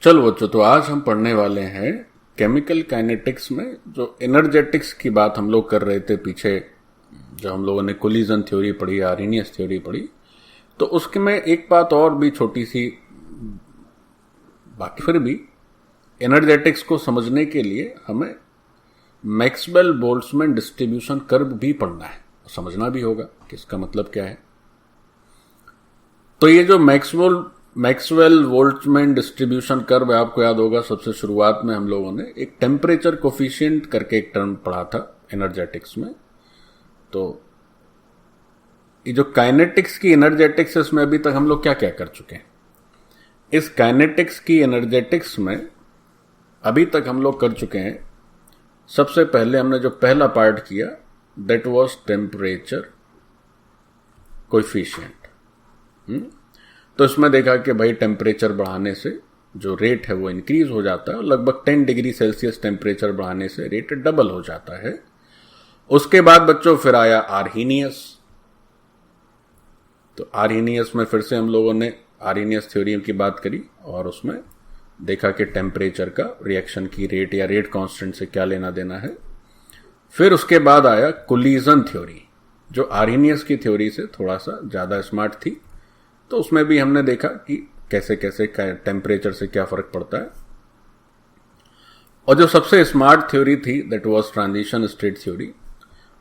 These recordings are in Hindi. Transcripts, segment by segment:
चलो बच्चों, तो आज हम पढ़ने वाले हैं केमिकल काइनेटिक्स में जो एनर्जेटिक्स की बात हम लोग कर रहे थे पीछे, जब हम लोगों ने कोलिजन थ्योरी पढ़ी, आर्हेनियस थ्योरी पढ़ी, तो उसके में एक बात और भी छोटी सी, बाकी फिर भी एनर्जेटिक्स को समझने के लिए हमें मैक्सवेल बोल्ट्जमैन डिस्ट्रीब्यूशन कर्व भी पढ़ना है, समझना भी होगा कि इसका मतलब क्या है। तो ये जो मैक्सवेल बोल्ट्जमैन डिस्ट्रीब्यूशन कर्व है, आपको याद होगा सबसे शुरुआत में हम लोगों ने एक टेम्परेचर कोफिशिएंट करके एक टर्म पढ़ा था एनर्जेटिक्स में। तो ये जो काइनेटिक्स की एनर्जेटिक्स, इसमें अभी तक हम लोग क्या क्या कर चुके हैं। इस काइनेटिक्स की एनर्जेटिक्स में अभी तक हम लोग कर चुके हैं, सबसे पहले हमने जो पहला पार्ट किया दैट वाज टेम्परेचर कोएफिशिएंट। तो इसमें देखा कि भाई टेम्परेचर बढ़ाने से जो रेट है वो इंक्रीज हो जाता है, लगभग 10 डिग्री सेल्सियस टेम्परेचर बढ़ाने से रेट डबल हो जाता है। उसके बाद बच्चों फिर आया आर्हेनियस। तो आर्हेनियस में फिर से हम लोगों ने आर्हेनियस थ्योरी की बात करी और उसमें देखा कि टेम्परेचर का रिएक्शन की रेट या रेट कांस्टेंट से क्या लेना देना है। फिर उसके बाद आया कोलिजन थ्योरी, जो आर्हेनियस की थ्योरी से थोड़ा सा ज्यादा स्मार्ट थी। तो उसमें भी हमने देखा कि कैसे कैसे टेम्परेचर से क्या फर्क पड़ता है। और जो सबसे स्मार्ट थ्योरी थी that was transition state theory.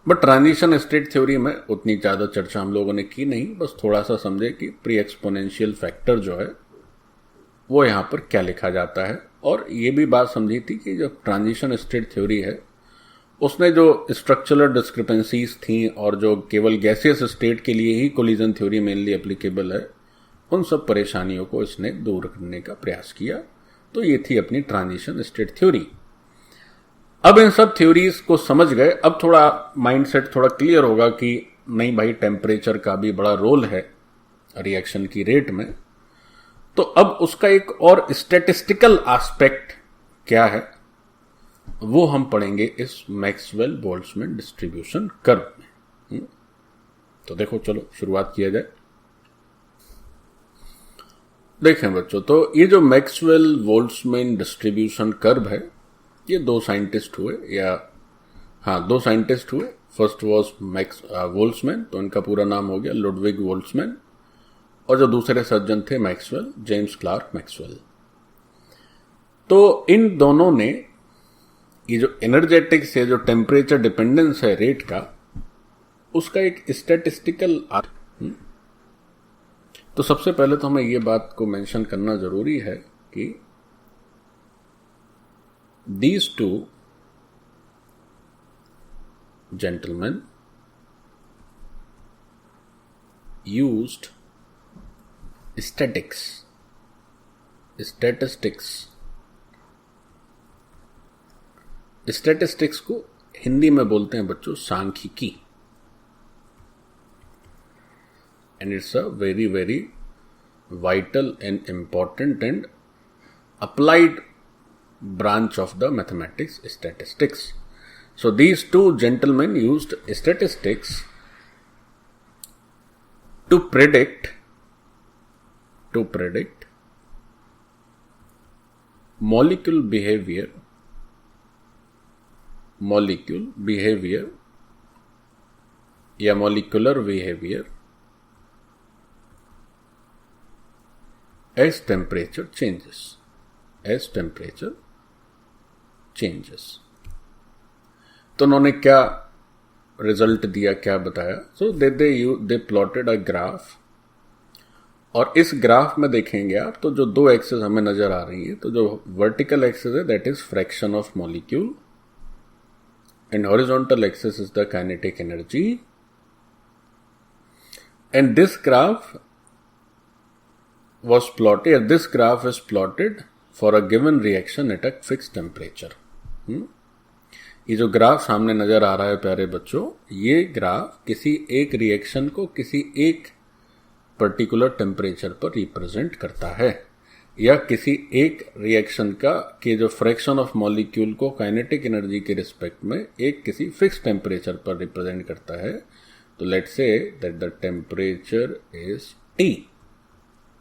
But transition state theory में उतनी ज्यादा चर्चा हम लोगों ने की नहीं, बस थोड़ा सा समझे कि प्री एक्सपोनेंशियल फैक्टर जो है वो यहां पर क्या लिखा जाता है। और ये भी बात समझी थी कि जो ट्रांजिशन स्टेट थ्योरी है उसने जो स्ट्रक्चरल डिस्क्रिपेंसीज थी और जो केवल गैसियस स्टेट के लिए ही कोलिजन थ्योरी मेनली एप्लीकेबल है, उन सब परेशानियों को इसने दूर करने का प्रयास किया। तो ये थी अपनी ट्रांजिशन स्टेट थ्योरी। अब इन सब थ्योरीज को समझ गए, अब थोड़ा माइंडसेट थोड़ा क्लियर होगा कि नहीं भाई, टेम्परेचर का भी बड़ा रोल है रिएक्शन की रेट में। तो अब उसका एक और स्टैटिस्टिकल एस्पेक्ट क्या है वो हम पढ़ेंगे इस मैक्सवेल बोल्ट्जमैन डिस्ट्रीब्यूशन कर्व में। तो देखो, चलो शुरुआत किया जाए। देखें बच्चों, तो ये जो मैक्सवेल बोल्ट्जमैन डिस्ट्रीब्यूशन कर्व है, ये दो साइंटिस्ट हुए, दो साइंटिस्ट हुए। फर्स्ट वाज बोल्ट्जमैन, तो इनका पूरा नाम हो गया लुडविग बोल्ट्जमैन। और जो दूसरे सर्जन थे मैक्सवेल, जेम्स क्लार्क मैक्सवेल। तो इन दोनों ने ये जो एनर्जेटिक्स है, जो टेम्परेचर डिपेंडेंस है रेट का, उसका एक स्टैटिस्टिकल तो सबसे पहले तो हमें ये बात को मेंशन करना जरूरी है कि these two gentleman used statistics को हिंदी में बोलते हैं बच्चों सांख्यिकी। And it's a very very vital and important and applied branch of the mathematics statistics. So these two gentlemen used statistics to predict molecule behavior या molecular behavior as temperature changes. तो उन्होंने क्या रिजल्ट दिया, क्या बताया। सो दे प्लॉटेड अ ग्राफ, और इस ग्राफ में देखेंगे आप तो जो दो एक्सेस हमें नजर आ रही है, तो जो वर्टिकल एक्सेस है that is fraction of molecule and horizontal axis is the kinetic energy. And this graph is plotted for a given reaction at a fixed temperature. ये जो ग्राफ सामने नजर आ रहा है प्यारे बच्चों, ये ग्राफ किसी एक रिएक्शन को किसी एक पर्टिकुलर टेम्परेचर पर रिप्रेजेंट करता है, या किसी एक रिएक्शन का के जो फ्रैक्शन ऑफ मॉलिक्यूल को काइनेटिक एनर्जी के रिस्पेक्ट में एक किसी फिक्स टेम्परेचर पर रिप्रेजेंट करता है। तो let's say that the temperature is T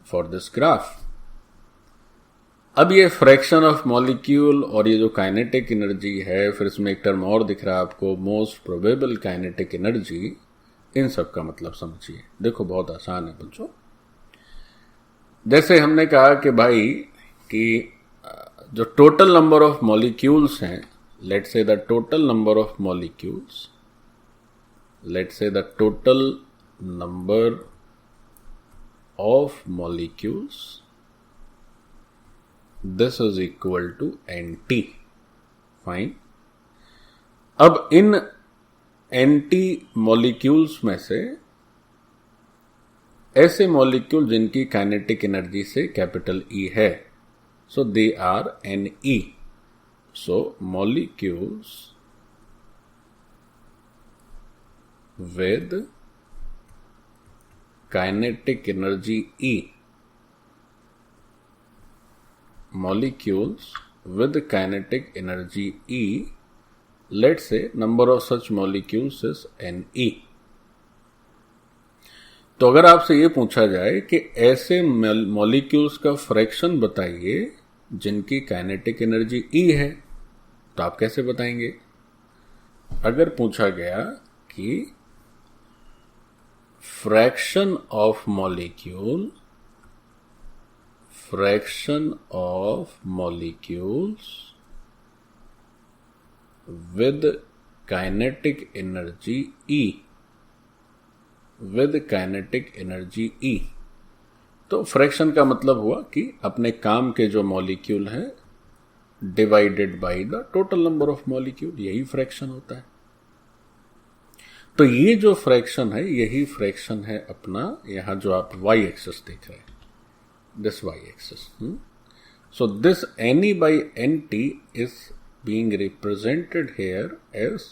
for this graph. अब ये फ्रैक्शन ऑफ मॉलिक्यूल और ये जो काइनेटिक एनर्जी है, फिर इसमें एक टर्म और दिख रहा है आपको, मोस्ट प्रोबेबल काइनेटिक एनर्जी, इन सब का मतलब समझिए। देखो बहुत आसान है बच्चों। जैसे हमने कहा कि भाई कि जो टोटल नंबर ऑफ मॉलिक्यूल्स हैं, let's say the total number of molecules, let's say the total number of molecules, this is equal to NT। Fine. अब इन NT मॉलिक्यूल्स में से ऐसे मॉलिक्यूल जिनकी काइनेटिक एनर्जी से कैपिटल E है, so they are Ne। So molecules with kinetic energy E, molecules with kinetic energy E, let's say number of such molecules is Ne। तो अगर आपसे ये पूछा जाए कि ऐसे मॉलिक्यूल्स का फ्रैक्शन बताइए जिनकी काइनेटिक एनर्जी E है, तो आप कैसे बताएंगे? अगर पूछा गया कि fraction of molecule, fraction of molecules with kinetic energy E, with kinetic energy E, तो फ्रैक्शन का मतलब हुआ कि अपने काम के जो मॉलिक्यूल हैं divided by the total number of molecule, यही फ्रैक्शन होता है। तो ये जो फ्रैक्शन है, यही फ्रैक्शन है अपना यहां जो आप y एक्सिस देख रहे हैं, this y-axis. So this Ne by Nt is being represented here as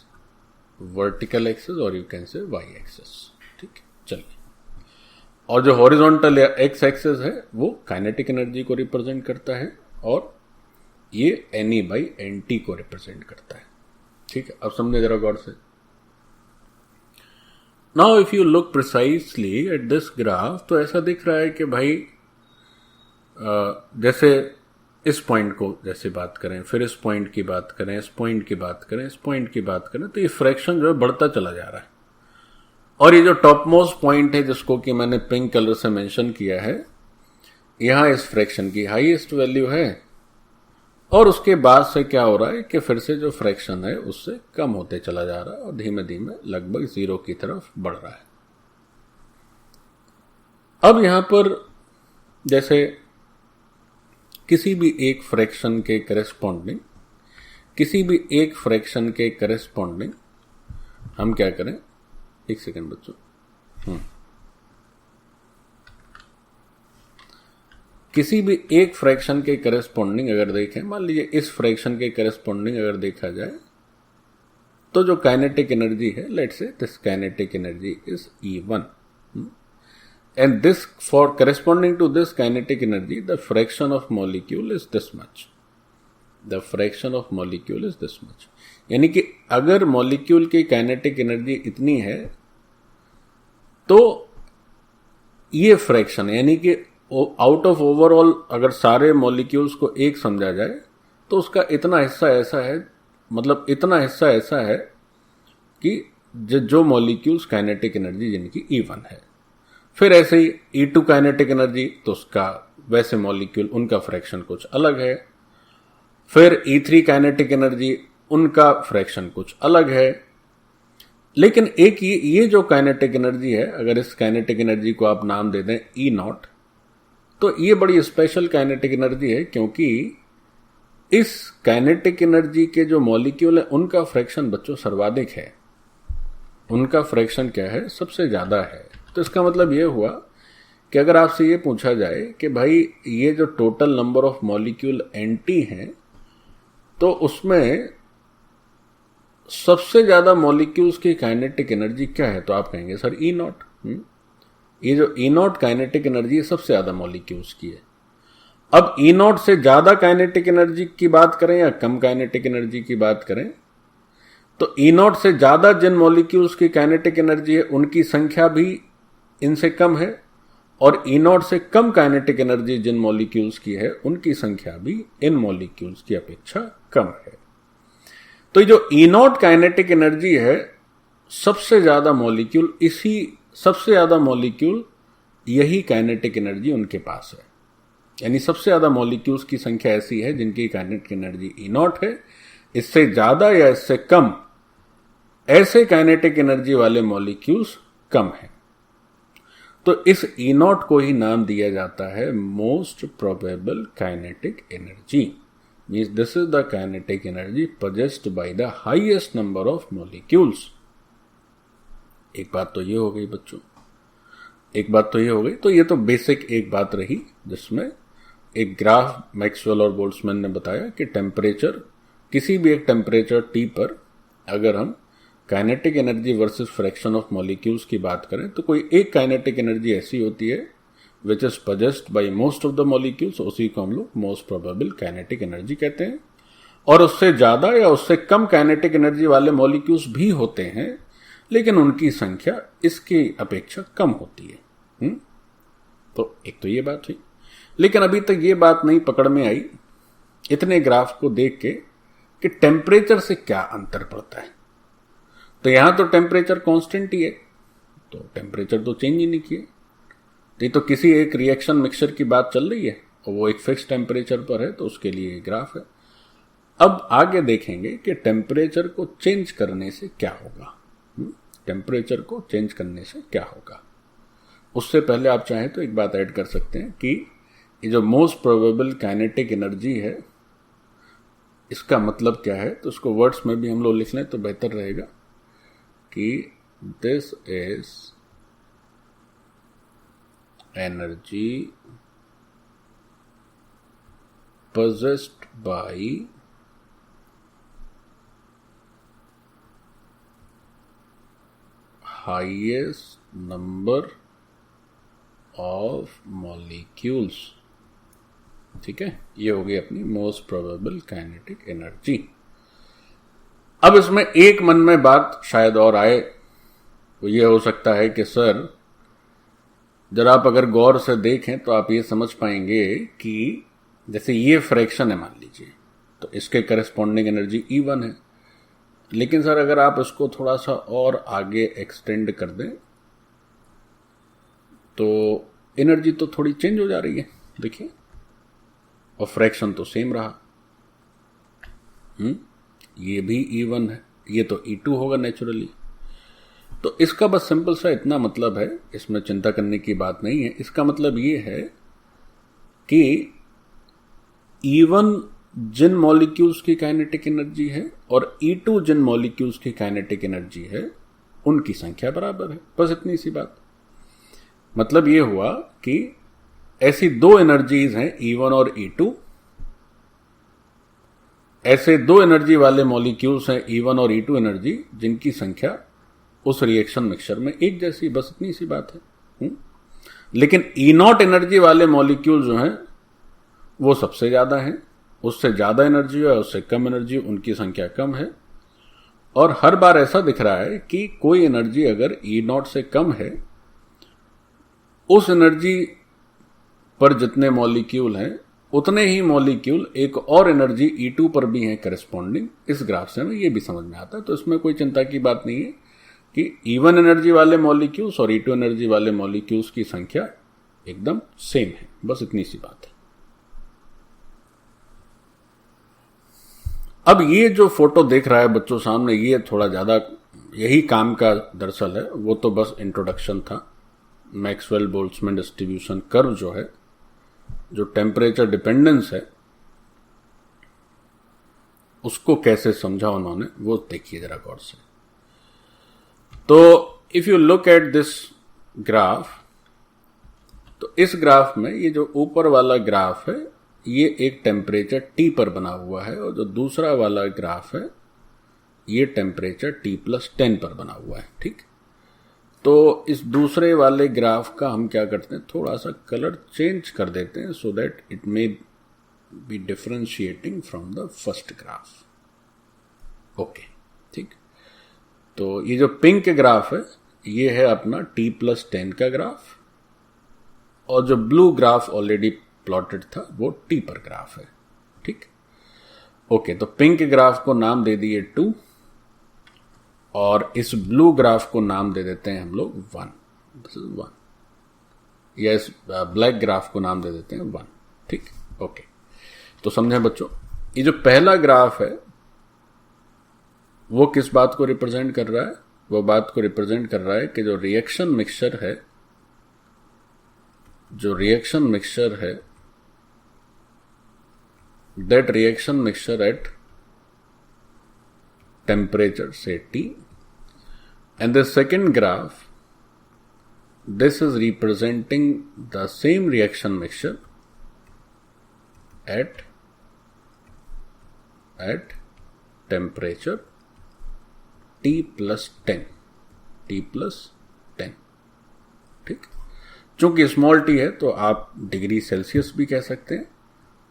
vertical axis or you can say y-axis. ठीक है, चलिए। और जो हॉरिजॉन्टल या x एक्सिस है वो काइनेटिक एनर्जी को रिप्रेजेंट करता है और ये Ne by Nt को रिप्रेजेंट करता है। ठीक है, अब समझे जरा गौर से। Now if you look precisely at this graph, तो ऐसा दिख रहा है कि भाई जैसे इस पॉइंट को जैसे बात करें, फिर इस पॉइंट की बात करें, इस पॉइंट की बात करें, इस पॉइंट की बात करें, तो ये फ्रैक्शन जो है बढ़ता चला जा रहा है। और ये जो टॉप मोस्ट पॉइंट है जिसको कि मैंने पिंक कलर से मेंशन किया है, यहां इस फ्रैक्शन की हाईएस्ट वैल्यू है और उसके बाद से क्या हो रहा है कि फिर से जो फ्रैक्शन है उससे कम होते चला जा रहा है और धीमे धीमे लगभग 0 की तरफ बढ़ रहा है। अब यहां पर जैसे किसी भी एक फ्रैक्शन के करेस्पॉन्डिंग हम क्या करें, एक सेकेंड बच्चों, किसी भी एक फ्रैक्शन के करेस्पॉन्डिंग अगर देखें, मान लीजिए इस फ्रैक्शन के करेस्पॉन्डिंग अगर देखा जाए तो जो काइनेटिक एनर्जी है, let's say this kinetic energy is E1 and this for corresponding to this kinetic energy the fraction of molecule is this much, the fraction of molecule is this much। यानी कि अगर मॉलिक्यूल की काइनेटिक एनर्जी इतनी है तो ये फ्रैक्शन यानी कि आउट ऑफ ओवरऑल अगर सारे मॉलिक्यूल्स को एक समझा जाए तो उसका इतना हिस्सा ऐसा है, मतलब इतना हिस्सा ऐसा है कि जो मॉलिक्यूल्स काइनेटिक एनर्जी जिनकी E1 है। फिर ऐसे ही E2 काइनेटिक एनर्जी, तो उसका वैसे मॉलिक्यूल उनका फ्रैक्शन कुछ अलग है। फिर E3 काइनेटिक एनर्जी, उनका फ्रैक्शन कुछ अलग है। लेकिन एक ये जो काइनेटिक एनर्जी है, अगर इस काइनेटिक एनर्जी को आप नाम दे दें E0, तो ये बड़ी स्पेशल काइनेटिक एनर्जी है क्योंकि इस काइनेटिक एनर्जी के जो मॉलिक्यूल है उनका फ्रैक्शन बच्चों सर्वाधिक है, उनका फ्रैक्शन क्या है, सबसे ज्यादा है। तो इसका मतलब ये हुआ कि अगर आपसे ये पूछा जाए कि भाई ये जो total number of molecule Nt हैं, तो उसमें सबसे ज्यादा मॉलिक्यूल्स की काइनेटिक एनर्जी क्या है, तो आप कहेंगे सर E0। ये जो E0 काइनेटिक एनर्जी है सबसे ज्यादा मॉलिक्यूल्स की है। अब E0 से ज्यादा काइनेटिक एनर्जी की बात करें या कम काइनेटिक एनर्जी की बात करें, तो E0 से ज्यादा जिन मॉलिक्यूल्स की काइनेटिक एनर्जी है उनकी संख्या भी इनसे कम है और ई नॉट से कम काइनेटिक एनर्जी जिन मॉलिक्यूल्स की है उनकी संख्या भी इन मॉलिक्यूल्स की अपेक्षा कम है। तो ये जो ई नॉट काइनेटिक एनर्जी है, सबसे ज्यादा मॉलिक्यूल यही काइनेटिक एनर्जी उनके पास है। यानी सबसे ज्यादा मॉलिक्यूल्स की संख्या ऐसी है जिनकी काइनेटिक एनर्जी ई नॉट है। इससे ज्यादा या इससे कम ऐसे काइनेटिक एनर्जी वाले मॉलिक्यूल्स कम है। तो इस ई नॉट को ही नाम दिया जाता है most probable kinetic energy. Means this is the kinetic energy possessed by the highest number of molecules. एक बात तो ये हो गई बच्चों, तो ये तो बेसिक एक बात रही, जिसमें एक ग्राफ मैक्सवेल और बोल्ट्जमैन ने बताया कि टेम्परेचर, किसी भी एक टेम्परेचर टी पर अगर हम kinetic energy versus fraction of molecules की बात करें तो कोई एक काइनेटिक एनर्जी ऐसी होती है which is possessed bye most of the molecules, उसी को हम लोग मोस्ट प्रोबेबल काइनेटिक एनर्जी कहते हैं। और उससे ज्यादा या उससे कम काइनेटिक एनर्जी वाले मॉलिक्यूल्स भी होते हैं, लेकिन उनकी संख्या इसकी अपेक्षा कम होती है। तो एक तो ये बात हुई, लेकिन अभी तक ये बात नहीं पकड़ में आई इतने ग्राफ को देख के कि टेम्परेचर से क्या अंतर पड़ता है। तो यहां तो टेम्परेचर कांस्टेंट ही है, तो टेम्परेचर तो चेंज ही नहीं किए। ये तो किसी एक रिएक्शन मिक्सचर की बात चल रही है और वो एक फिक्स टेम्परेचर पर है, तो उसके लिए ग्राफ है। अब आगे देखेंगे कि टेम्परेचर को चेंज करने से क्या होगा। टेम्परेचर को चेंज करने से क्या होगा, उससे पहले आप चाहें तो एक बात ऐड कर सकते हैं कि ये जो मोस्ट प्रोबेबल काइनेटिक एनर्जी है, इसका मतलब क्या है। तो उसको वर्ड्स में भी हम लोग लिख लें तो बेहतर रहेगा कि this is energy possessed by highest number of molecules। ठीक है, ये हो गई अपनी मोस्ट प्रोबेबल काइनेटिक एनर्जी। अब इसमें एक मन में बात शायद और आए, वो ये हो सकता है कि सर जरा आप अगर गौर से देखें तो आप ये समझ पाएंगे कि जैसे ये फ्रैक्शन है मान लीजिए, तो इसके करस्पॉन्डिंग एनर्जी E1 है। लेकिन सर अगर आप इसको थोड़ा सा और आगे एक्सटेंड कर दें तो एनर्जी तो थोड़ी चेंज हो जा रही है, देखिए, और फ्रैक्शन तो सेम रहा। ये भी E1 है, ये तो E2 होगा नेचुरली। तो इसका बस सिंपल सा इतना मतलब है, इसमें चिंता करने की बात नहीं है। इसका मतलब ये है कि E1 जिन मॉलिक्यूल्स की काइनेटिक एनर्जी है और E2 जिन मॉलिक्यूल्स की काइनेटिक एनर्जी है, उनकी संख्या बराबर है। बस इतनी सी बात। मतलब ये हुआ कि ऐसी दो एनर्जीज हैं E1 और E2, ऐसे दो एनर्जी वाले मॉलिक्यूल्स हैं E1 और E2 एनर्जी, जिनकी संख्या उस रिएक्शन मिक्सचर में एक जैसी। बस इतनी सी बात है। लेकिन E0 एनर्जी वाले मॉलिक्यूल जो हैं वो सबसे ज्यादा हैं, उससे ज्यादा एनर्जी है, उससे कम एनर्जी, उनकी संख्या कम है। और हर बार ऐसा दिख रहा है कि कोई एनर्जी अगर E0 से कम है, उस एनर्जी पर जितने मॉलिक्यूल हैं उतने ही मॉलिक्यूल एक और एनर्जी E2 पर भी हैं करस्पॉन्डिंग। इस ग्राफ से हमें ये भी समझ में आता है। तो इसमें कोई चिंता की बात नहीं है कि E1 एनर्जी वाले मॉलिक्यूल्स और E2 एनर्जी वाले मॉलिक्यूल्स की संख्या एकदम सेम है। बस इतनी सी बात है। अब ये जो फोटो देख रहा है बच्चों सामने, ये थोड़ा ज्यादा यही काम का दरअसल है। वो तो बस इंट्रोडक्शन था। मैक्सवेल बोल्ट्जमैन डिस्ट्रीब्यूशन कर्व जो है, जो टेम्परेचर डिपेंडेंस है, उसको कैसे समझा उन्होंने, वो देखिए जरा गौर से। तो if you look at this graph, तो इस ग्राफ में ये जो ऊपर वाला ग्राफ है ये एक टेम्परेचर T पर बना हुआ है, और जो दूसरा वाला ग्राफ है ये टेम्परेचर T+10 पर बना हुआ है। ठीक, तो इस दूसरे वाले ग्राफ का हम क्या करते हैं, थोड़ा सा कलर चेंज कर देते हैं so that it may be differentiating from the first graph. Okay, ठीक। तो ये जो पिंक ग्राफ है ये है अपना T+10 का ग्राफ, और जो ब्लू ग्राफ ऑलरेडी प्लॉटेड था वो टी पर ग्राफ है। ठीक, ओके, तो पिंक ग्राफ को नाम दे दिए 2 और इस ब्लू ग्राफ को नाम दे देते हैं हम लोग 1, दिस इज 1, या इस ब्लैक ग्राफ को नाम दे देते हैं 1। ठीक, ओके, तो समझे बच्चों, ये जो पहला ग्राफ है वो किस बात को रिप्रेजेंट कर रहा है? वो बात को रिप्रेजेंट कर रहा है कि जो रिएक्शन मिक्सचर है, that reaction mixture at temperature से T, and the second graph, this is representing the same reaction mixture at temperature T plus 10, ठीक, चूंकि स्मॉल टी है तो आप डिग्री सेल्सियस भी कह सकते हैं,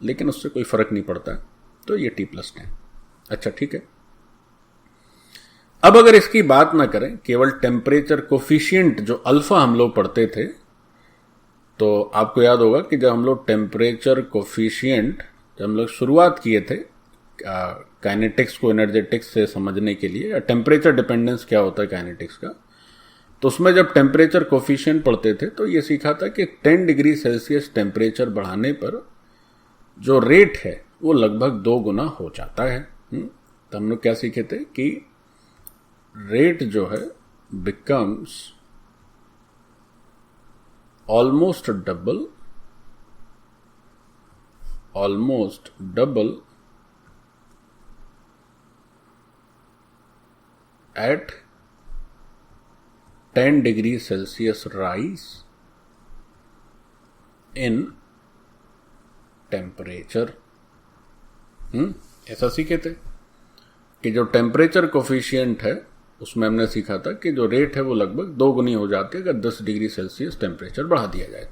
लेकिन उससे कोई फर्क नहीं पड़ता, तो ये T+10। अच्छा, ठीक है। अब अगर इसकी बात ना करें, केवल टेम्परेचर कोफिशिएंट जो अल्फा हम लोग पढ़ते थे, तो आपको याद होगा कि जब हम लोग टेम्परेचर कोफिशिएंट, जब हम लोग शुरुआत किए थे काइनेटिक्स को एनर्जेटिक्स से समझने के लिए, या टेम्परेचर डिपेंडेंस क्या होता है काइनेटिक्स का, तो उसमें जब टेम्परेचर कोफिशिएंट पढ़ते थे तो ये सीखा था कि 10 डिग्री सेल्सियस टेम्परेचर बढ़ाने पर जो रेट है वो लगभग 2 गुना हो जाता है। तो हम लोग क्या सीखे थे कि रेट जो है becomes almost double at 10 degree Celsius rise in temperature. ऐसा सीखे थे कि जो टेम्परेचर कोफिशिएंट है उसमें हमने सीखा था कि जो रेट है वो लगभग 2 गुनी हो जाती है अगर 10 डिग्री सेल्सियस टेम्परेचर बढ़ा दिया जाए।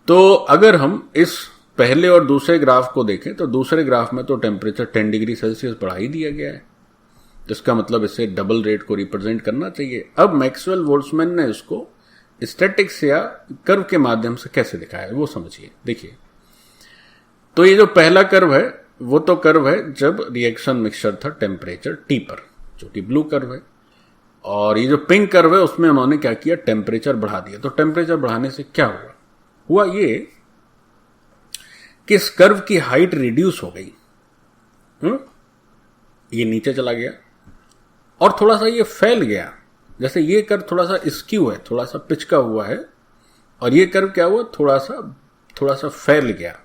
तो अगर हम इस पहले और दूसरे ग्राफ को देखें तो दूसरे ग्राफ में तो टेम्परेचर 10 डिग्री सेल्सियस बढ़ा ही दिया गया है, तो इसका मतलब इसे डबल रेट को रिप्रेजेंट करना चाहिए। अब मैक्सवेल बोल्ट्जमैन ने इसको स्टैटिक्स या कर्व के माध्यम से कैसे दिखाया है वो समझिए। देखिए, तो ये जो पहला कर्व है वो तो कर्व है जब रिएक्शन मिक्सचर था टेम्परेचर T पर, जो कि ब्लू कर्व है, और ये जो पिंक कर्व है उसमें उन्होंने क्या किया, टेम्परेचर बढ़ा दिया। तो टेम्परेचर बढ़ाने से क्या हुआ ये कि इस कर्व की हाइट रिड्यूस हो गई, ये नीचे चला गया और थोड़ा सा ये फैल गया। जैसे ये कर्व थोड़ा सा स्क्यू है, थोड़ा सा पिचका हुआ है, और ये कर्व क्या हुआ, थोड़ा सा फैल गया,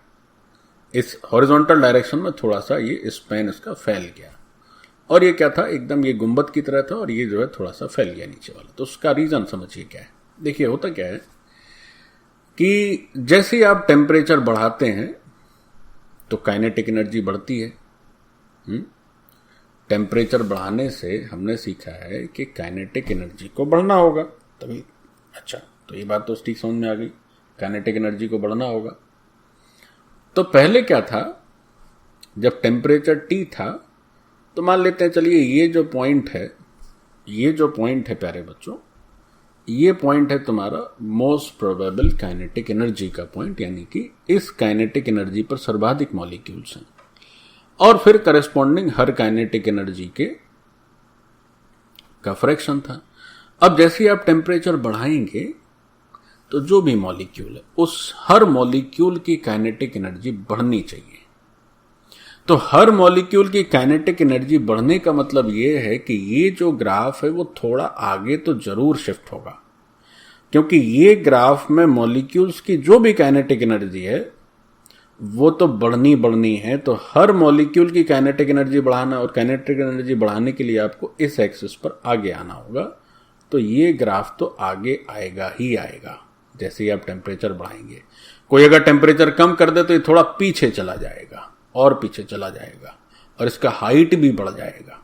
इस हॉरिजॉन्टल डायरेक्शन में थोड़ा सा ये स्पैन इसका फैल गया, और ये क्या था, एकदम ये गुंबद की तरह था, और ये जो है थोड़ा सा फैल गया नीचे वाला। तो उसका रीजन समझिए क्या है। देखिए, होता क्या है कि जैसे आप टेम्परेचर बढ़ाते हैं तो काइनेटिक एनर्जी बढ़ती है। टेम्परेचर बढ़ाने से हमने सीखा है कि काइनेटिक एनर्जी को बढ़ना होगा तभी। अच्छा, तो ये बात तो ठीक समझ में आ गई, काइनेटिक एनर्जी को बढ़ना होगा। तो पहले क्या था, जब टेम्परेचर T था तो मान लेते हैं, चलिए ये जो पॉइंट है प्यारे बच्चों, ये पॉइंट है तुम्हारा मोस्ट प्रोबेबल काइनेटिक एनर्जी का पॉइंट, यानी कि इस काइनेटिक एनर्जी पर सर्वाधिक मॉलिक्यूल्स हैं, और फिर करेस्पॉन्डिंग हर काइनेटिक एनर्जी का फ्रैक्शन था। अब जैसे ही आप टेम्परेचर बढ़ाएंगे तो जो भी मॉलिक्यूल है उस हर मॉलिक्यूल की काइनेटिक एनर्जी बढ़नी चाहिए। तो हर मॉलिक्यूल की काइनेटिक एनर्जी बढ़ने का मतलब ये है कि ये जो ग्राफ है वो थोड़ा आगे तो जरूर शिफ्ट होगा, क्योंकि ये ग्राफ में मॉलिक्यूल्स की जो भी काइनेटिक एनर्जी है वो तो बढ़नी है। तो हर मॉलिक्यूल की काइनेटिक एनर्जी बढ़ाना, और काइनेटिक एनर्जी बढ़ाने के लिए आपको इस एक्सिस पर आगे आना होगा। तो ये ग्राफ तो आगे आएगा ही आएगा जैसे ही आप टेम्परेचर बढ़ाएंगे। कोई अगर टेम्परेचर कम कर दे तो ये थोड़ा पीछे चला जाएगा, और पीछे चला जाएगा, और इसका हाइट भी बढ़ जाएगा।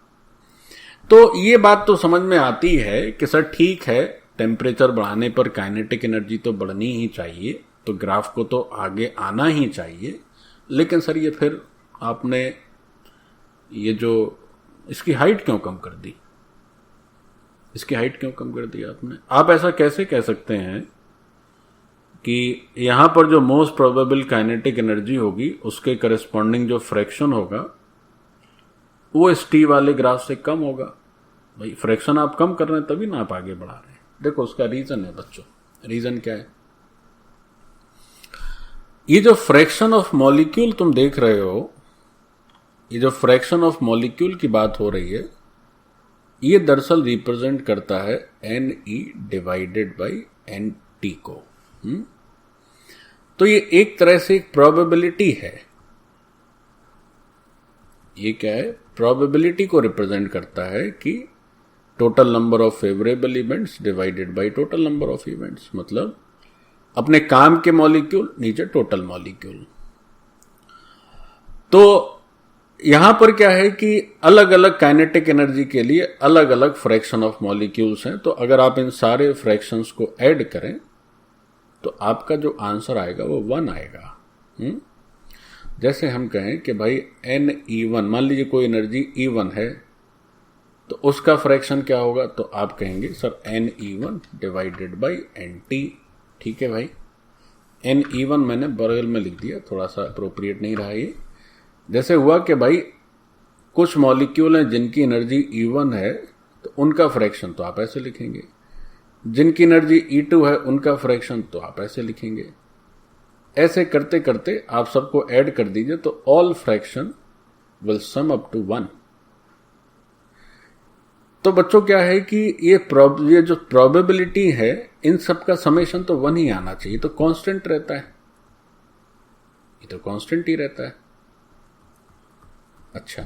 तो ये बात तो समझ में आती है कि सर ठीक है, टेम्परेचर बढ़ाने पर काइनेटिक एनर्जी तो बढ़नी ही चाहिए, तो ग्राफ को तो आगे आना ही चाहिए, लेकिन सर ये फिर आपने ये जो इसकी हाइट क्यों कम कर दी, आपने? आप ऐसा कैसे कह सकते हैं कि यहां पर जो मोस्ट प्रोबेबल काइनेटिक एनर्जी होगी उसके करस्पॉन्डिंग जो फ्रैक्शन होगा वो इस टी वाले ग्राफ से कम होगा। भाई फ्रैक्शन आप कम कर रहे हैं तभी ना आप आगे बढ़ा रहे हैं। देखो उसका रीजन है बच्चों, रीजन क्या है? ये जो फ्रैक्शन ऑफ मॉलिक्यूल तुम देख रहे हो, ये जो फ्रैक्शन ऑफ मॉलिक्यूल की बात हो रही है, ये दरअसल रिप्रेजेंट करता है Ne डिवाइडेड बाई Nt को। तो ये एक तरह से एक प्रोबेबिलिटी है। ये क्या है? प्रोबेबिलिटी को रिप्रेजेंट करता है कि total number of favourable events divided by total number of events, मतलब अपने काम के मॉलिक्यूल नीचे टोटल मॉलिक्यूल। तो यहां पर क्या है कि अलग अलग काइनेटिक एनर्जी के लिए अलग अलग फ्रैक्शन ऑफ मॉलिक्यूल्स हैं। तो अगर आप इन सारे फ्रैक्शंस को ऐड करें तो आपका जो आंसर आएगा वो 1 आएगा। जैसे हम कहें कि भाई Ne1, मान लीजिए कोई एनर्जी E1 है तो उसका फ्रैक्शन क्या होगा? तो आप कहेंगे sir Ne1 divided by Nt। ठीक है भाई, Ne1 मैंने बगल में लिख दिया, थोड़ा सा अप्रोप्रिएट नहीं रहा ये। जैसे हुआ कि भाई कुछ मॉलिक्यूल हैं जिनकी एनर्जी E1 है तो उनका फ्रैक्शन तो आप ऐसे लिखेंगे, जिनकी एनर्जी E2 है उनका फ्रैक्शन तो आप ऐसे लिखेंगे। ऐसे करते करते आप सबको ऐड कर दीजिए तो all fraction will sum up to 1। तो बच्चों क्या है कि ये जो प्रोबेबिलिटी है इन सब का समेशन तो 1 ही आना चाहिए, तो कांस्टेंट रहता है, ये तो कांस्टेंट ही रहता है। अच्छा,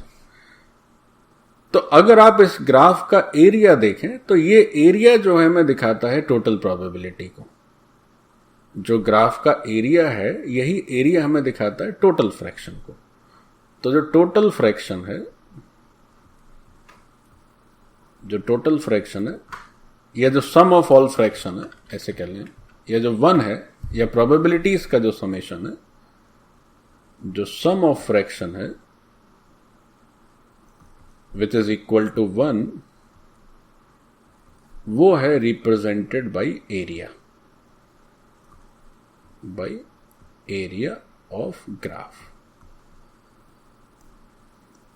तो अगर आप इस ग्राफ का एरिया देखें तो ये एरिया जो है हमें दिखाता है टोटल प्रोबेबिलिटी को। जो ग्राफ का एरिया है यही एरिया हमें दिखाता है टोटल फ्रैक्शन को। तो जो टोटल फ्रैक्शन है या जो सम ऑफ ऑल फ्रैक्शन है ऐसे कह लें, या जो 1 है या प्रोबेबिलिटीज का जो समेशन है, जो सम ऑफ फ्रैक्शन है विच इज इक्वल टू 1, वो है represented by area of graph.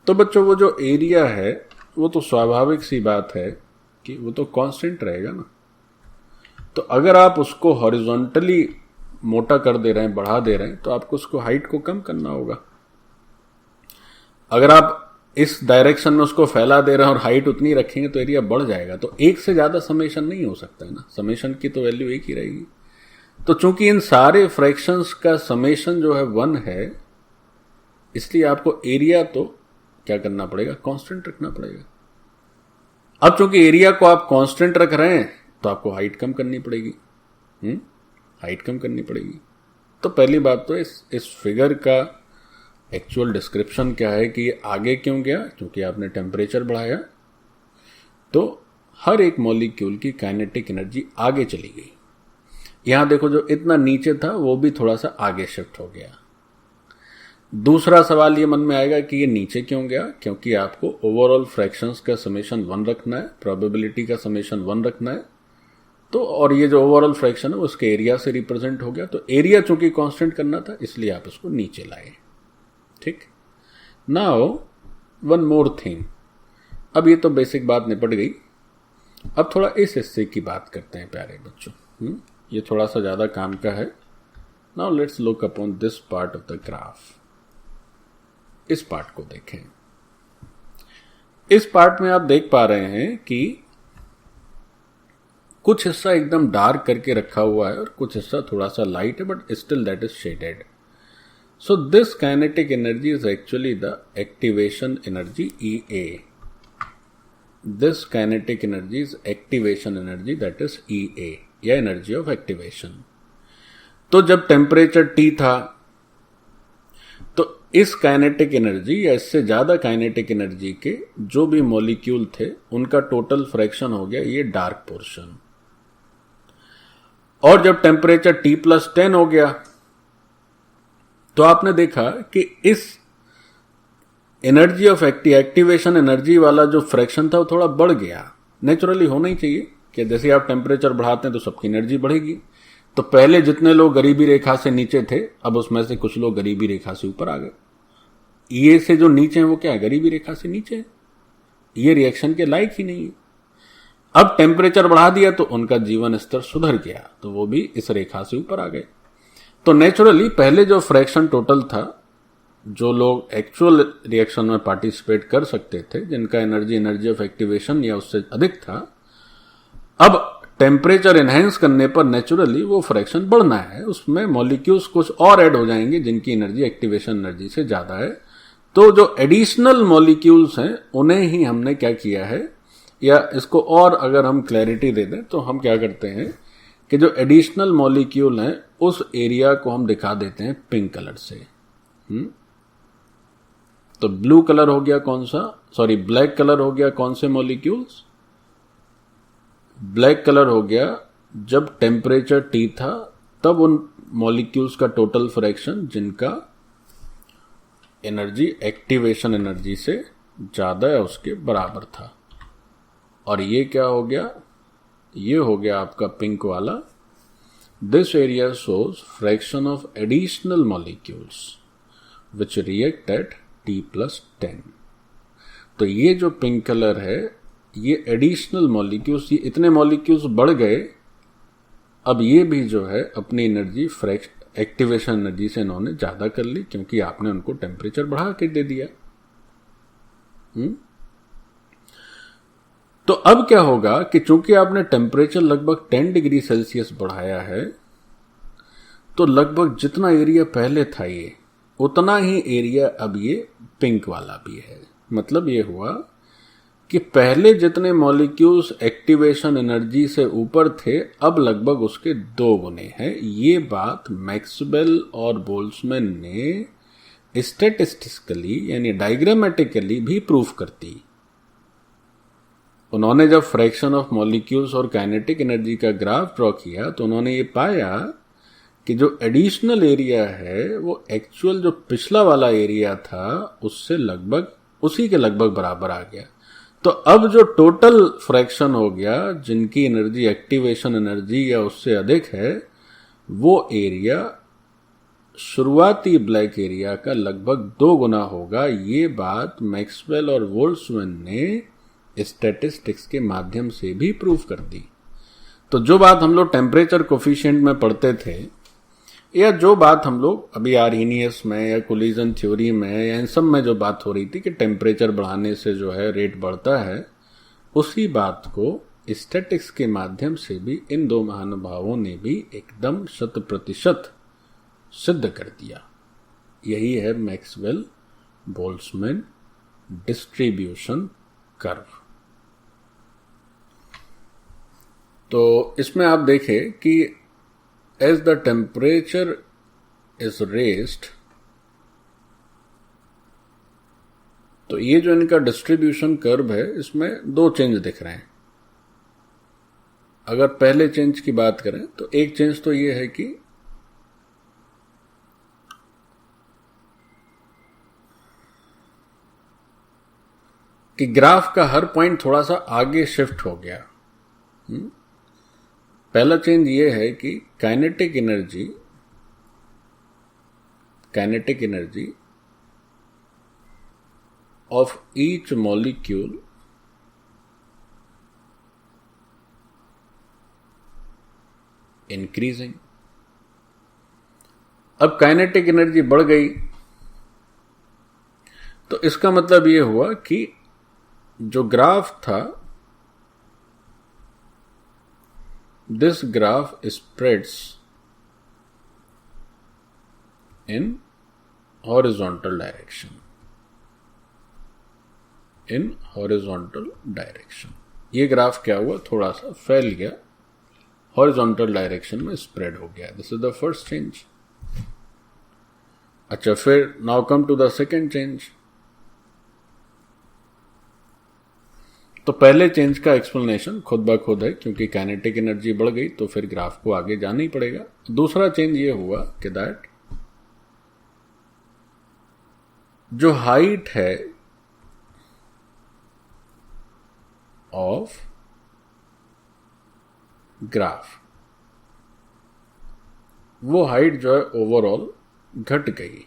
तो बच्चों वो जो एरिया है वो तो स्वाभाविक सी बात है कि वो तो कांस्टेंट रहेगा ना। तो अगर आप उसको हॉरिजॉन्टली मोटा कर दे रहे हैं, बढ़ा दे रहे हैं, तो आपको उसको हाइट को कम करना होगा। अगर आप इस डायरेक्शन में उसको फैला दे रहे हैं और हाइट उतनी रखेंगे तो एरिया बढ़ जाएगा। तो एक से ज्यादा समेशन नहीं हो सकता है ना, समेशन की तो वैल्यू एक ही रहेगी। तो चूंकि इन सारे फ्रैक्शंस का समेशन जो है 1 है, इसलिए आपको एरिया तो क्या करना पड़ेगा? कांस्टेंट रखना पड़ेगा। अब चूंकि एरिया को आप कांस्टेंट रख रहे हैं तो आपको हाइट कम करनी पड़ेगी। हाइट कम करनी पड़ेगी। तो पहली बात तो इस फिगर का एक्चुअल डिस्क्रिप्शन क्या है कि ये आगे क्यों गया? क्योंकि आपने टेम्परेचर बढ़ाया तो हर एक मॉलिक्यूल की काइनेटिक एनर्जी आगे चली गई। यहां देखो जो इतना नीचे था वो भी थोड़ा सा आगे शिफ्ट हो गया। दूसरा सवाल ये मन में आएगा कि ये नीचे क्यों गया? क्योंकि आपको ओवरऑल फ्रैक्शंस का समेशन 1 रखना है, प्रोबेबिलिटी का समेशन 1 रखना है। तो और ये जो ओवरऑल फ्रैक्शन है उसके एरिया से रिप्रेजेंट हो गया। तो एरिया चूंकि कांस्टेंट करना था इसलिए आप इसको नीचे लाए। ठीक, नाउ वन मोर थिंग। अब ये तो बेसिक बात निपट गई। अब थोड़ा इस हिस्से की बात करते हैं प्यारे बच्चों। ये थोड़ा सा ज्यादा काम का है। Now let's look upon this part of the graph. इस पार्ट को देखें। इस पार्ट में आप देख पा रहे हैं कि कुछ हिस्सा एकदम डार्क करके रखा हुआ है और कुछ हिस्सा थोड़ा सा लाइट है, but still that is shaded. So this kinetic energy is actually the activation energy EA. This kinetic energy is activation energy, that is EA या energy of activation. तो जब टेम्परेचर T था तो इस काइनेटिक एनर्जी या इससे ज्यादा काइनेटिक एनर्जी के जो भी मॉलिक्यूल थे उनका टोटल फ्रैक्शन हो गया ये डार्क पोर्शन। और जब टेम्परेचर T+10 हो गया तो आपने देखा कि इस एनर्जी ऑफ एक्टिवेशन एनर्जी वाला जो फ्रैक्शन था वो थोड़ा बढ़ गया। नेचुरली होना ही चाहिए कि जैसे आप टेम्परेचर बढ़ाते हैं तो सबकी एनर्जी बढ़ेगी। तो पहले जितने लोग गरीबी रेखा से नीचे थे, अब उसमें से कुछ लोग गरीबी रेखा से ऊपर आ गए। ये से जो नीचे हैं वो क्या है, गरीबी रेखा से नीचे है, ये रिएक्शन के लायक ही नहीं है। अब टेम्परेचर बढ़ा दिया तो उनका जीवन स्तर सुधर गया, तो वो भी इस रेखा से ऊपर आ गए। तो नेचुरली पहले जो फ्रैक्शन टोटल था, जो लोग एक्चुअल रिएक्शन में पार्टिसिपेट कर सकते थे, जिनका एनर्जी ऑफ एक्टिवेशन या उससे अधिक था, अब टेम्परेचर एनहेंस करने पर नेचुरली वो फ्रैक्शन बढ़ना है, उसमें मॉलिक्यूल्स कुछ और ऐड हो जाएंगे जिनकी एनर्जी एक्टिवेशन एनर्जी से ज्यादा है। तो जो एडिशनल मॉलिक्यूल्स हैं उन्हें ही हमने क्या किया है, या इसको और अगर हम क्लैरिटी दे दें तो हम क्या करते हैं कि जो एडिशनल मॉलिक्यूल हैं उस एरिया को हम दिखा देते हैं पिंक कलर से। तो ब्लू कलर हो गया कौन सा, सॉरी ब्लैक कलर हो गया कौन से मॉलिक्यूल्स, ब्लैक कलर हो गया जब टेम्परेचर T था तब उन मॉलिक्यूल्स का टोटल फ्रैक्शन जिनका एनर्जी एक्टिवेशन एनर्जी से ज्यादा या उसके बराबर था। और ये क्या हो गया, ये हो गया आपका पिंक वाला, this area shows fraction of additional molecules which react eight T+10। तो ये जो पिंक कलर है ये एडिशनल मॉलिक्यूल्स, ये इतने मॉलिक्यूल्स बढ़ गए, अब ये भी जो है अपनी एनर्जी एक्टिवेशन एनर्जी से इन्होंने ज्यादा कर ली क्योंकि आपने उनको टेम्परेचर बढ़ा के दे दिया। तो अब क्या होगा कि चूंकि आपने टेम्परेचर लगभग 10 डिग्री सेल्सियस बढ़ाया है, तो लगभग जितना एरिया पहले था ये उतना ही एरिया अब ये पिंक वाला भी है। मतलब ये हुआ कि पहले जितने मॉलिक्यूल्स एक्टिवेशन एनर्जी से ऊपर थे अब लगभग उसके 2 गुने हैं। ये बात मैक्सवेल और बोल्ट्जमैन ने स्टैटिस्टिकली यानी डायग्रामेटिकली भी प्रूफ करती। उन्होंने जब फ्रैक्शन ऑफ मॉलिक्यूल्स और काइनेटिक एनर्जी का ग्राफ ड्रॉ किया तो उन्होंने ये पाया कि जो एडिशनल एरिया है वो एक्चुअल जो पिछला वाला एरिया था उससे लगभग उसी के लगभग बराबर आ गया। तो अब जो टोटल फ्रैक्शन हो गया जिनकी एनर्जी एक्टिवेशन एनर्जी या उससे अधिक है, वो एरिया शुरुआती ब्लैक एरिया का लगभग 2 गुना होगा। ये बात मैक्सवेल और बोल्ट्जमैन ने स्टैटिस्टिक्स के माध्यम से भी प्रूफ कर दी। तो जो बात हम लोग टेम्परेचर कोफिशिएंट में पढ़ते थे, या जो बात हम लोग अभी आर्हीनियस में या कोलिजन थ्योरी में या इन सब में जो बात हो रही थी कि टेम्परेचर बढ़ाने से जो है रेट बढ़ता है, उसी बात को स्टैटिक्स के माध्यम से भी इन 2 महानुभावों ने भी एकदम 100% सिद्ध कर दिया। यही है मैक्सवेल बोल्ट्जमैन डिस्ट्रीब्यूशन कर्व। तो इसमें आप देखें कि as the temperature is raised, तो ये जो इनका डिस्ट्रीब्यूशन कर्व है इसमें 2 चेंज दिख रहे हैं। अगर पहले चेंज की बात करें तो एक चेंज तो ये है कि ग्राफ का हर पॉइंट थोड़ा सा आगे शिफ्ट हो गया। पहला चेंज ये है कि kinetic energy of each molecule increasing. अब काइनेटिक एनर्जी बढ़ गई तो इसका मतलब ये हुआ कि जो ग्राफ था, this graph spreads in horizontal direction. ये ग्राफ क्या हुआ, थोड़ा सा फैल गया, हॉरिजॉन्टल डायरेक्शन में स्प्रेड हो गया। This is the first change. अच्छा, फिर now come to the second change. तो पहले चेंज का एक्सप्लेनेशन खुद ब खुद है, क्योंकि काइनेटिक एनर्जी बढ़ गई तो फिर ग्राफ को आगे जाना ही पड़ेगा। दूसरा चेंज ये हुआ कि दैट जो हाइट है ऑफ ग्राफ, वो हाइट जो है ओवरऑल घट गई।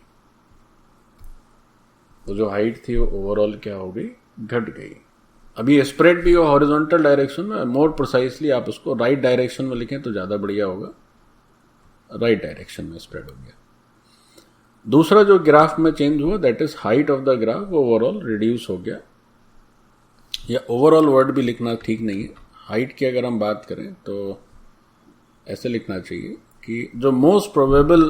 वो जो हाइट थी वो ओवरऑल क्या हो गई, घट गई। अभी स्प्रेड भी हो हॉरिजॉन्टल डायरेक्शन में, मोर प्रिसाइसली आप उसको राइट डायरेक्शन में लिखें तो ज्यादा बढ़िया होगा, राइट डायरेक्शन में स्प्रेड हो गया। दूसरा जो ग्राफ में चेंज हुआ that is height of the graph overall reduce हो गया, या ओवरऑल वर्ड भी लिखना ठीक नहीं है। हाइट की अगर हम बात करें तो ऐसे लिखना चाहिए कि जो मोस्ट प्रोबेबल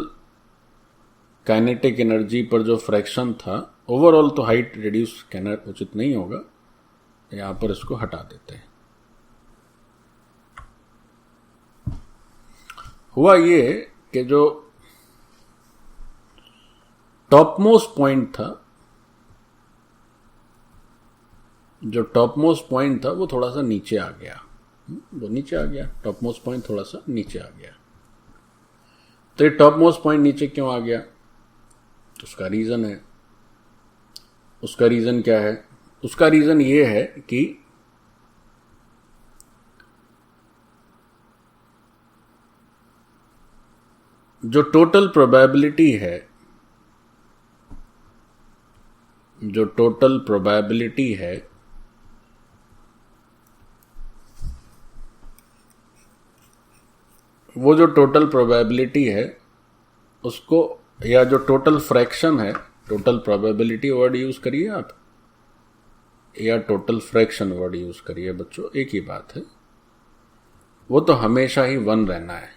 काइनेटिक एनर्जी पर जो फ्रैक्शन था ओवरऑल, तो हाइट रिड्यूस कहना उचित नहीं होगा, यहां पर इसको हटा देते हैं। हुआ ये कि जो टॉप मोस्ट पॉइंट था, जो टॉप मोस्ट पॉइंट था वो थोड़ा सा नीचे आ गया, वो नीचे आ गया, टॉप मोस्ट पॉइंट थोड़ा सा नीचे आ गया। तो ये टॉप मोस्ट पॉइंट नीचे क्यों आ गया, तो उसका रीजन है। उसका रीजन क्या है, उसका रीजन ये है कि जो टोटल प्रोबेबिलिटी है, जो टोटल प्रोबेबिलिटी है वो जो टोटल प्रोबेबिलिटी है उसको, या जो टोटल फ्रैक्शन है, टोटल प्रोबेबिलिटी वर्ड यूज करिए आप या टोटल फ्रैक्शन वर्ड यूज करिए बच्चों, एक ही बात है, वो तो हमेशा ही 1 रहना है,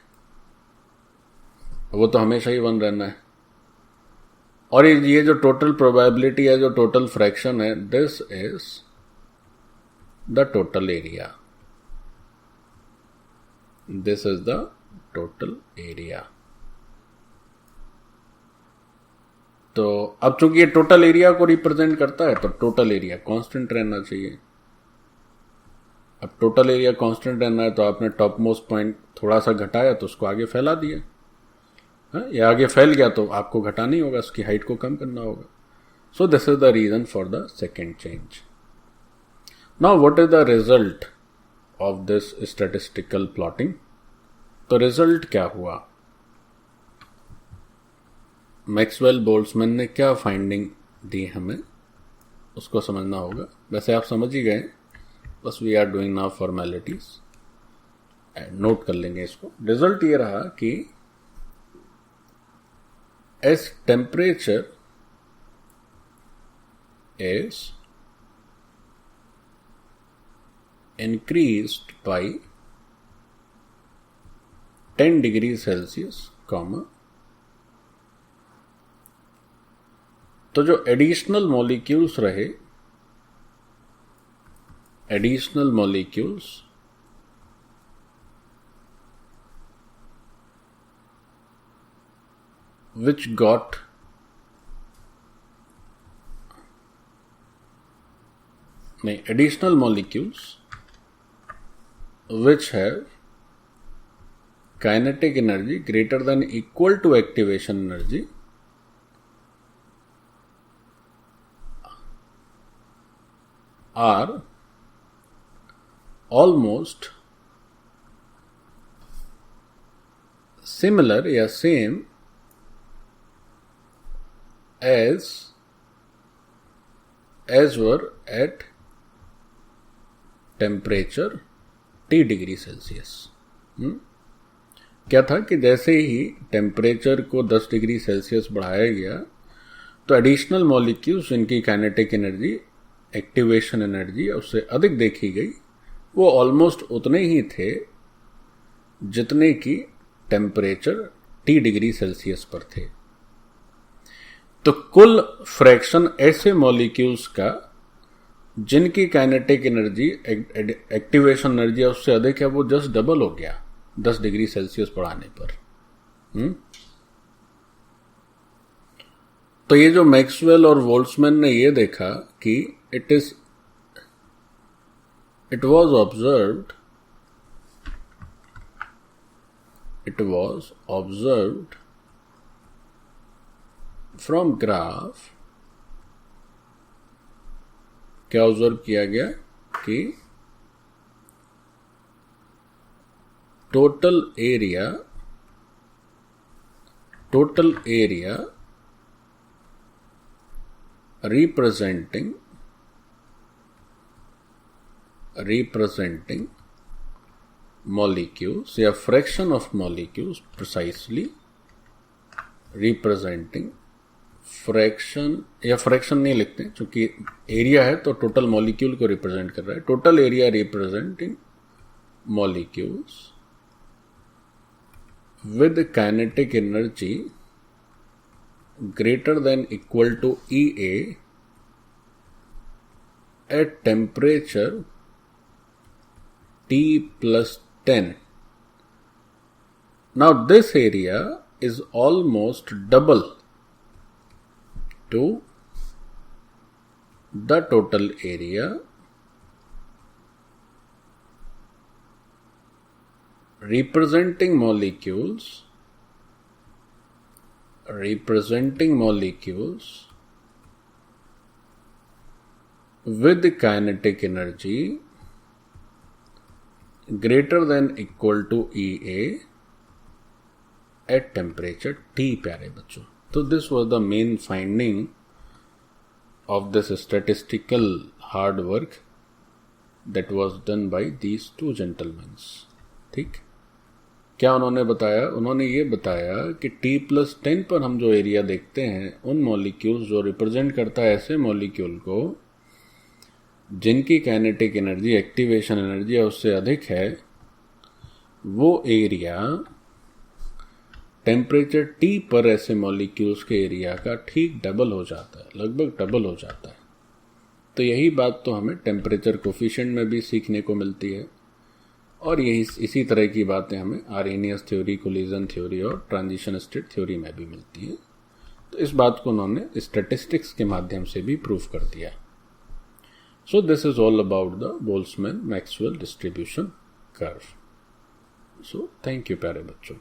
वो तो हमेशा ही 1 रहना है। और ये जो टोटल प्रोबेबिलिटी है, जो टोटल फ्रैक्शन है, this is the total area, this is the total area. तो अब चूंकि ये टोटल एरिया को रिप्रेजेंट करता है तो टोटल एरिया कांस्टेंट रहना चाहिए। अब टोटल एरिया कांस्टेंट रहना है तो आपने टॉप मोस्ट पॉइंट थोड़ा सा घटाया तो उसको आगे फैला दिया, या आगे फैल गया तो आपको घटाना ही होगा, उसकी हाइट को कम करना होगा। So this is the reason for the second change. Now what is the result of this statistical plotting. तो रिजल्ट क्या हुआ, मैक्सवेल बोल्ट्जमैन ने क्या फाइंडिंग दी हमें, उसको समझना होगा। वैसे आप समझ ही गए, बस we are doing now formalities, नोट कर लेंगे इसको। रिजल्ट ये रहा कि as temperature is increased by 10 degrees Celsius, तो जो एडिशनल मॉलिक्यूल्स रहे, additional molecules which got additional molecules which have kinetic energy greater than equal to activation energy are almost similar या same as were at temperature T degree Celsius. क्या था कि जैसे ही टेम्परेचर को 10 डिग्री सेल्सियस बढ़ाया गया तो एडिशनल मॉलिक्यूल्स इनकी काइनेटिक एनर्जी, एक्टिवेशन एनर्जी उससे अधिक देखी गई, वो ऑलमोस्ट उतने ही थे जितने की टेम्परेचर T डिग्री सेल्सियस पर थे। तो कुल फ्रैक्शन ऐसे मॉलिक्यूल्स का जिनकी काइनेटिक एनर्जी, एक्टिवेशन एनर्जी उससे अधिक है, वो जस्ट डबल हो गया 10 डिग्री सेल्सियस बढ़ाने पर। तो ये जो मैक्सवेल और बोल्ट्जमैन ने ये देखा कि it was observed from graph, क्या ऑब्जर्व किया गया कि total area total area representing molecules या fraction of molecules, precisely representing fraction या फ्रैक्शन नहीं लिखते क्योंकि एरिया है तो टोटल मॉलिक्यूल को रिप्रेजेंट कर रहा है. Total area representing molecules with kinetic energy greater than equal to EA at temperature T plus 10. Now this area is almost double to the total area representing molecules with kinetic energy greater than equal to EA at temperature T. प्यारे बच्चों, तो this was the main finding of this statistical hard work that was done by these two gentlemen. ठीक, क्या उन्होंने बताया? उन्होंने ये बताया कि T+10 पर हम जो एरिया देखते हैं उन मॉलिक्यूल्स जो रिप्रेजेंट करता है ऐसे मॉलिक्यूल को जिनकी काइनेटिक एनर्जी, एक्टिवेशन एनर्जी उससे अधिक है, वो एरिया टेम्परेचर T पर ऐसे मॉलिक्यूल्स के एरिया का ठीक डबल हो जाता है, लगभग डबल हो जाता है. तो यही बात तो हमें टेम्परेचर कोफिशिएंट में भी सीखने को मिलती है और यही इसी तरह की बातें हमें आर्हेनियस थ्योरी, कोलिजन थ्योरी और ट्रांजिशन स्टेट थ्योरी में भी मिलती है. तो इस बात को उन्होंने स्टैटिस्टिक्स के माध्यम से भी प्रूव कर दिया. सो this is all about the Boltzmann Maxwell distribution curve. So thank you प्यारे बच्चों.